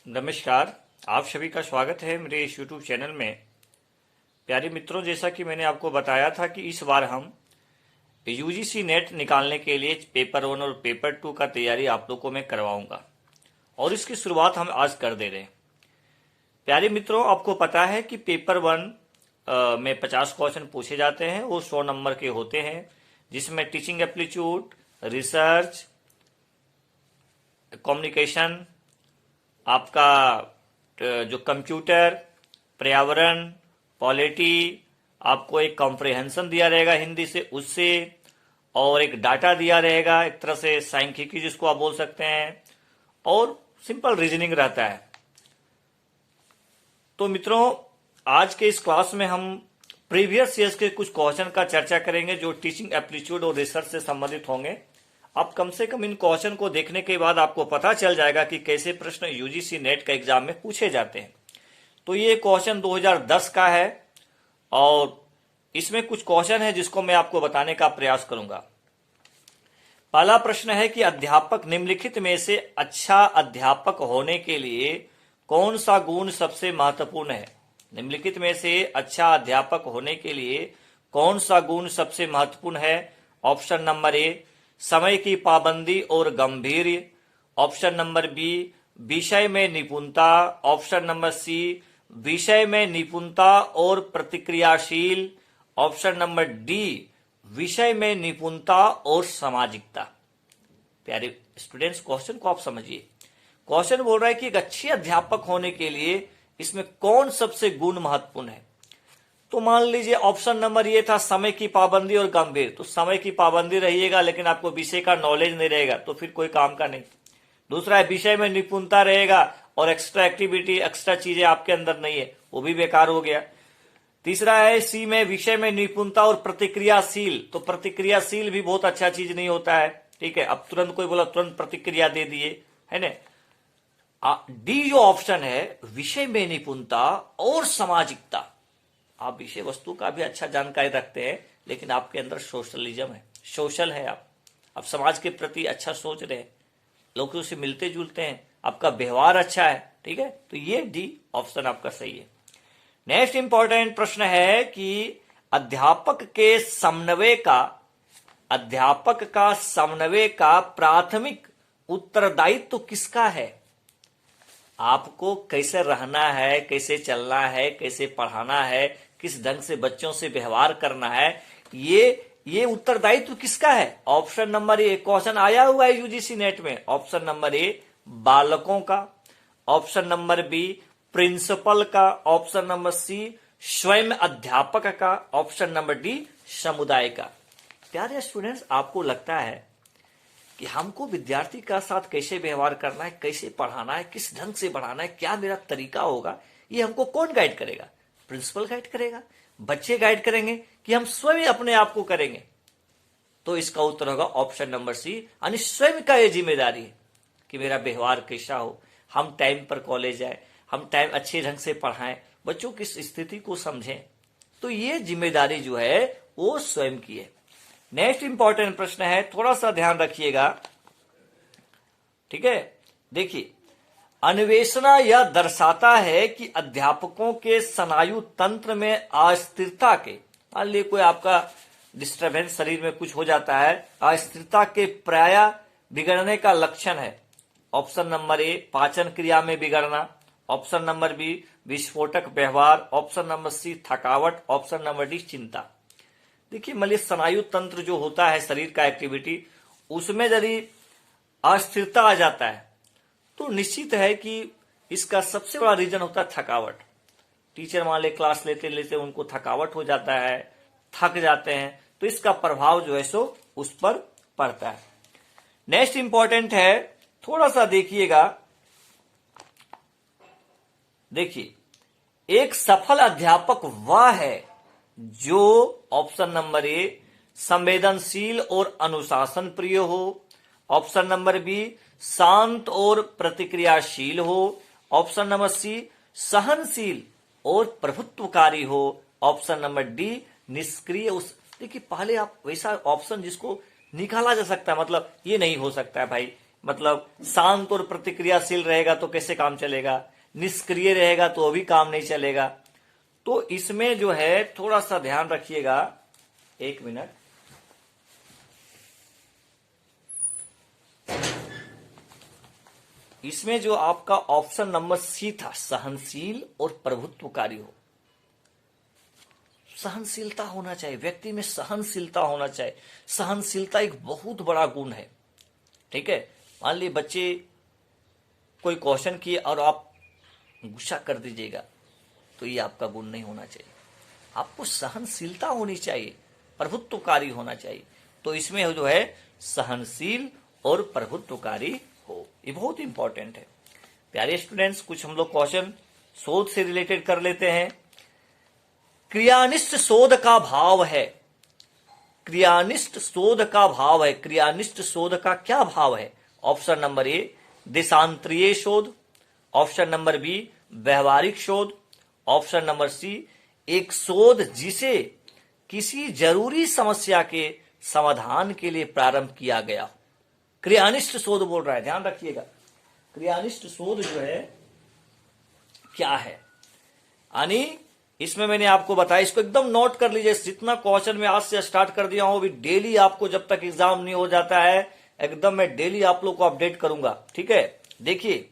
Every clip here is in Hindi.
नमस्कार। आप सभी का स्वागत है मेरे इस YouTube चैनल में। प्यारे मित्रों, जैसा कि मैंने आपको बताया था कि इस बार हम यूजीसी नेट निकालने के लिए पेपर 1 और पेपर 2 का तैयारी आप लोगों को मैं करवाऊंगा और इसकी शुरुआत हम आज कर दे रहे हैं। प्यारे मित्रों, आपको पता है कि पेपर 1 में 50 क्वेश्चन पूछे जाते हैं। वो 100 नंबर के होते हैं, जिसमें टीचिंग एप्टीट्यूड, रिसर्च, कम्युनिकेशन, आपका जो कंप्यूटर, पर्यावरण, पॉलिटी, आपको एक कॉम्प्रिहेंशन दिया रहेगा हिंदी से उससे, और एक डाटा दिया रहेगा, एक तरह से सांख्यिकी जिसको आप बोल सकते हैं, और सिंपल रीजनिंग रहता है। तो मित्रों, आज के इस क्लास में हम प्रीवियस ईयर्स के कुछ क्वेश्चन का चर्चा करेंगे जो टीचिंग एप्टीट्यूड और रिसर्च से संबंधित होंगे। अब कम से कम इन क्वेश्चन को देखने के बाद आपको पता चल जाएगा कि कैसे प्रश्न यूजीसी नेट का एग्जाम में पूछे जाते हैं। तो ये क्वेश्चन 2010 का है और इसमें कुछ क्वेश्चन है जिसको मैं आपको बताने का प्रयास करूंगा। पहला प्रश्न है कि अध्यापक निम्नलिखित में से अच्छा अध्यापक होने के लिए कौन सा गुण सबसे महत्वपूर्ण है। निम्नलिखित में से अच्छा अध्यापक होने के लिए कौन सा गुण सबसे महत्वपूर्ण है। ऑप्शन नंबर ए, समय की पाबंदी और गंभीर्य। ऑप्शन नंबर बी, विषय में निपुणता। ऑप्शन नंबर सी, विषय में निपुणता और प्रतिक्रियाशील। ऑप्शन नंबर डी, विषय में निपुणता और सामाजिकता। प्यारे स्टूडेंट्स, क्वेश्चन को आप समझिए। क्वेश्चन बोल रहा है कि एक अच्छे अध्यापक होने के लिए इसमें कौन सबसे गुण महत्वपूर्ण है। तो मान लीजिए ऑप्शन नंबर ये था समय की पाबंदी और गंभीर। तो समय की पाबंदी रहिएगा लेकिन आपको विषय का नॉलेज नहीं रहेगा तो फिर कोई काम का नहीं। दूसरा है विषय में निपुणता रहेगा और एक्स्ट्रा एक्टिविटी, एक्स्ट्रा चीजें आपके अंदर नहीं है, वो भी बेकार हो गया। तीसरा है सी में विषय में निपुणता और प्रतिक्रियाशील। तो प्रतिक्रियाशील भी बहुत अच्छा चीज नहीं होता है, ठीक है। अब तुरंत कोई बोला तुरंत प्रतिक्रिया दे दिए, है ना। डी जो ऑप्शन है विषय में निपुणता और सामाजिकता, आप विषय वस्तु का भी अच्छा जानकारी रखते हैं लेकिन आपके अंदर सोशलिज्म है, सोशल है, आप समाज के प्रति अच्छा सोच रहे हैं, लोगों से मिलते जुलते हैं, आपका व्यवहार अच्छा है, ठीक है। तो ये डी ऑप्शन आपका सही है। नेक्स्ट इंपॉर्टेंट प्रश्न है कि अध्यापक का समन्वय का प्राथमिक उत्तरदायित्व किसका है। आपको कैसे रहना है, कैसे चलना है, कैसे पढ़ाना है, किस ढंग से बच्चों से व्यवहार करना है, ये उत्तरदायित्व किसका है। ऑप्शन नंबर ए, क्वेश्चन आया हुआ है यूजीसी नेट में। ऑप्शन नंबर ए, बालकों का। ऑप्शन नंबर बी, प्रिंसिपल का। ऑप्शन नंबर सी, स्वयं अध्यापक का। ऑप्शन नंबर डी, समुदाय का। प्यारे स्टूडेंट्स, आपको लगता है कि हमको विद्यार्थी का साथ कैसे व्यवहार करना है, कैसे पढ़ाना है, किस ढंग से पढ़ाना है, क्या मेरा तरीका होगा, ये हमको कौन गाइड करेगा। प्रिंसिपल गाइड करेगा, बच्चे गाइड करेंगे, कि हम स्वयं अपने आप को करेंगे। तो इसका उत्तर होगा ऑप्शन नंबर सी, यानी स्वयं का ये जिम्मेदारी है कि मेरा व्यवहार कैसा हो, हम टाइम पर कॉलेज आए, हम टाइम अच्छे ढंग से पढ़ाएं, बच्चों की स्थिति को समझें। तो ये जिम्मेदारी जो है वो स्वयं की है। नेक्स्ट इंपॉर्टेंट प्रश्न है, थोड़ा सा ध्यान रखिएगा, ठीक है। देखिए, अन्वेषणा यह दर्शाता है कि अध्यापकों के स्नायु तंत्र में अस्थिरता के, मान लीजिए कोई आपका डिस्टर्बेंस शरीर में कुछ हो जाता है, अस्थिरता के प्राय बिगड़ने का लक्षण है। ऑप्शन नंबर ए, पाचन क्रिया में बिगड़ना। ऑप्शन नंबर बी, विस्फोटक व्यवहार। ऑप्शन नंबर सी, थकावट। ऑप्शन नंबर डी, चिंता। देखिए, मान लीजिए स्नायु तंत्र जो होता है शरीर का एक्टिविटी, उसमें यदि अस्थिरता आ जाता है तो निश्चित है कि इसका सबसे बड़ा रीजन होता है थकावट। टीचर मान ले क्लास लेते लेते उनको थकावट हो जाता है, थक जाते हैं, तो इसका प्रभाव जो है सो उस पर पड़ता है। नेक्स्ट इंपॉर्टेंट है, थोड़ा सा देखिएगा। देखिए, एक सफल अध्यापक वह है जो, ऑप्शन नंबर ए, संवेदनशील और अनुशासन प्रिय हो। ऑप्शन नंबर बी, शांत और प्रतिक्रियाशील हो। ऑप्शन नंबर सी, सहनशील और प्रभुत्वकारी हो। ऑप्शन नंबर डी, निष्क्रिय। उस देखिए, पहले आप वैसा ऑप्शन जिसको निकाला जा सकता है, मतलब ये नहीं हो सकता है भाई, मतलब शांत और प्रतिक्रियाशील रहेगा तो कैसे काम चलेगा, निष्क्रिय रहेगा तो अभी काम नहीं चलेगा। तो इसमें जो है थोड़ा सा ध्यान रखिएगा, एक मिनट। इसमें जो आपका ऑप्शन नंबर सी था, सहनशील और प्रभुत्वकारी हो, सहनशीलता होना चाहिए, व्यक्ति में सहनशीलता होना चाहिए। सहनशीलता एक बहुत बड़ा गुण है, ठीक है। मान लीजिए बच्चे कोई क्वेश्चन किए और आप गुस्सा कर दीजिएगा, तो ये आपका गुण नहीं होना चाहिए। आपको सहनशीलता होनी चाहिए, प्रभुत्वकारी होना चाहिए। तो इसमें जो है सहनशील और प्रभुत्वकारी हो, ये बहुत इंपॉर्टेंट है। प्यारे स्टूडेंट्स, कुछ हम लोग क्वेश्चन शोध से रिलेटेड कर लेते हैं। क्रियानिष्ठ शोध का भाव है, क्रियानिष्ठ शोध का भाव है, क्रियानिष्ठ शोध का क्या भाव है? ऑप्शन नंबर ए देशांतरीय शोध, ऑप्शन नंबर बी व्यवहारिक शोध, ऑप्शन नंबर सी एक शोध जिसे किसी जरूरी समस्या के समाधान के लिए प्रारंभ किया गया हो। क्रियानिष्ठ शोध बोल रहा है, ध्यान रखिएगा। क्रियानिष्ठ शोध जो है क्या है, यानी इसमें मैंने आपको बताया, इसको एकदम नोट कर लीजिए। जितना क्वेश्चन में आज से स्टार्ट कर दिया हूं, अभी डेली आपको जब तक एग्जाम नहीं हो जाता है, एकदम मैं डेली आप लोग को अपडेट करूंगा, ठीक है। देखिए,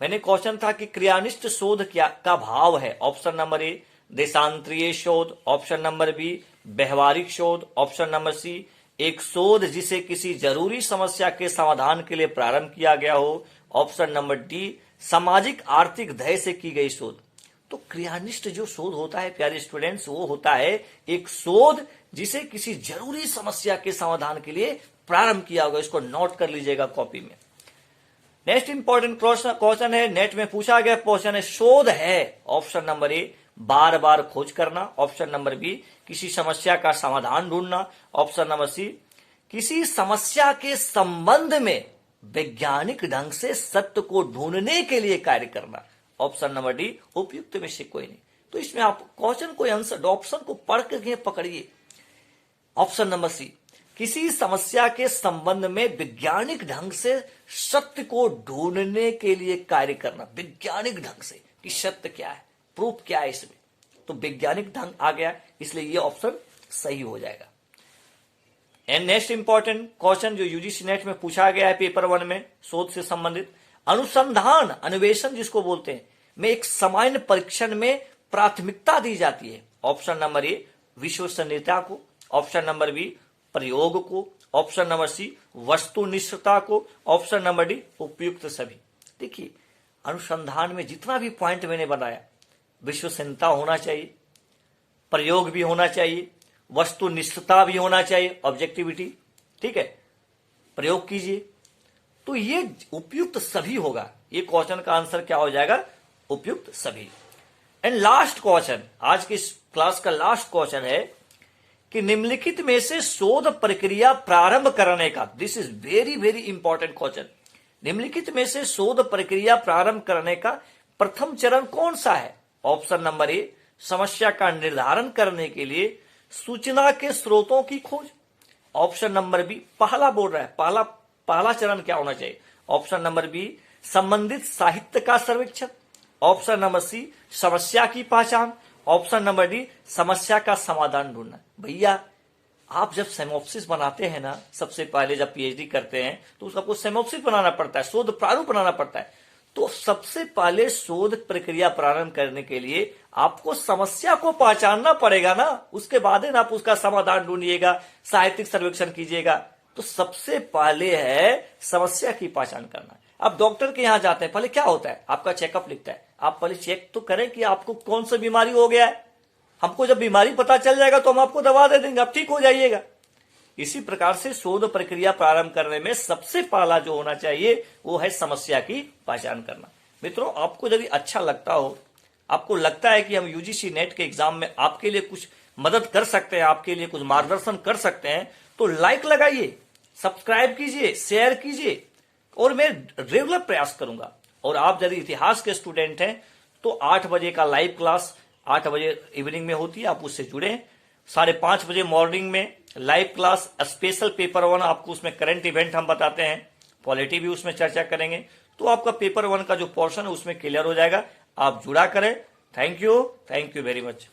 मैंने क्वेश्चन था कि क्रियानिष्ठ शोध क्या का भाव है। ऑप्शन नंबर ए देशांतरीय शोध, ऑप्शन नंबर बी व्यवहारिक शोध, ऑप्शन नंबर सी एक शोध जिसे किसी जरूरी समस्या के समाधान के लिए प्रारंभ किया गया हो, ऑप्शन नंबर डी सामाजिक आर्थिक ध्येय से की गई शोध। तो क्रियानिष्ठ जो शोध होता है प्यारे स्टूडेंट्स, वो होता है एक शोध जिसे किसी जरूरी समस्या के समाधान के लिए प्रारंभ किया होगा। इसको नोट कर लीजिएगा कॉपी में। नेक्स्ट इंपॉर्टेंट क्वेश्चन है, नेट में पूछा गया क्वेश्चन है, शोध है ऑप्शन नंबर ए बार बार खोज करना, ऑप्शन नंबर बी किसी समस्या का समाधान ढूंढना, ऑप्शन नंबर सी किसी समस्या के संबंध में वैज्ञानिक ढंग से सत्य को ढूंढने के लिए कार्य करना, ऑप्शन नंबर डी उपयुक्त में से कोई नहीं। तो इसमें आप क्वेश्चन को आंसर ऑप्शन को पढ़ करके पकड़िए। ऑप्शन नंबर सी किसी समस्या के संबंध में वैज्ञानिक ढंग से सत्य को ढूंढने के लिए कार्य करना, वैज्ञानिक ढंग से कि सत्य क्या है, प्रूफ क्या है इसमें, तो वैज्ञानिक ढंग आ गया, इसलिए ये ऑप्शन सही हो जाएगा। एंड नेक्स्ट इंपॉर्टेंट क्वेश्चन जो यूजीसी नेट में पूछा गया है पेपर 1 में, शोध से संबंधित, अनुसंधान अन्वेषण जिसको बोलते हैं में एक सामान्य परीक्षण में प्राथमिकता दी जाती है। ऑप्शन नंबर ए विश्वसनीयता को, ऑप्शन नंबर बी प्रयोग को, ऑप्शन नंबर सी वस्तुनिष्ठता को, ऑप्शन नंबर डी उपयुक्त सभी। देखिए, अनुसंधान में जितना भी पॉइंट मैंने बनाया, विश्वसनीयता होना चाहिए, प्रयोग भी होना चाहिए, वस्तुनिष्ठता भी होना चाहिए, ऑब्जेक्टिविटी, ठीक है, प्रयोग कीजिए, तो ये उपयुक्त सभी होगा। ये क्वेश्चन का आंसर क्या हो जाएगा? उपयुक्त सभी। एंड लास्ट क्वेश्चन, आज की क्लास का लास्ट क्वेश्चन है कि निम्नलिखित में से शोध प्रक्रिया प्रारंभ करने का, this is very very important question, निम्नलिखित में से शोध प्रक्रिया प्रारंभ करने का प्रथम चरण कौन सा है? ऑप्शन नंबर ए समस्या का निर्धारण करने के लिए सूचना के स्रोतों की खोज, ऑप्शन नंबर बी पहला बोल रहा है, पहला चरण क्या होना चाहिए, ऑप्शन नंबर बी संबंधित साहित्य का सर्वेक्षण, ऑप्शन नंबर सी समस्या की पहचान, ऑप्शन नंबर डी समस्या का समाधान ढूंढना। भैया, आप जब सिनॉप्सिस बनाते हैं ना, सबसे पहले जब पीएचडी करते हैं तो उसको सिनॉप्सिस बनाना पड़ता है, शोध प्रारूप बनाना पड़ता है। तो सबसे पहले शोध प्रक्रिया प्रारंभ करने के लिए आपको समस्या को पहचानना पड़ेगा ना, उसके बाद आप उसका समाधान ढूंढिएगा, साहित्यिक सर्वेक्षण कीजिएगा। तो सबसे पहले है समस्या की पहचान करना। अब डॉक्टर के यहां जाते हैं, पहले क्या होता है, आपका चेकअप लिखता है, आप पहले चेक तो करें कि आपको कौन सा बीमारी हो गया है। हमको जब बीमारी पता चल जाएगा तो हम आपको दवा दे देंगे, आप ठीक हो जाइएगा। इसी प्रकार से शोध प्रक्रिया प्रारंभ करने में सबसे पहला जो होना चाहिए वो है समस्या की पहचान करना। मित्रों, आपको यदि अच्छा लगता हो, आपको लगता है कि हम यूजीसी नेट के एग्जाम में आपके लिए कुछ मदद कर सकते हैं, आपके लिए कुछ मार्गदर्शन कर सकते हैं, तो लाइक लगाइए, सब्सक्राइब कीजिए, शेयर कीजिए, और मैं रेगुलर प्रयास करूंगा। और आप यदि इतिहास के स्टूडेंट हैं तो 8 बजे का लाइव क्लास 8 बजे इवनिंग में होती है, आप उससे जुड़े। 5:30 बजे मॉर्निंग में लाइव क्लास स्पेशल पेपर 1, आपको उसमें करंट इवेंट हम बताते हैं। पॉलिटी भी उसमें चर्चा करेंगे। तो आपका पेपर 1 का जो पोर्शन है उसमें क्लियर हो जाएगा। आप जुड़ा करें। Thank you very much.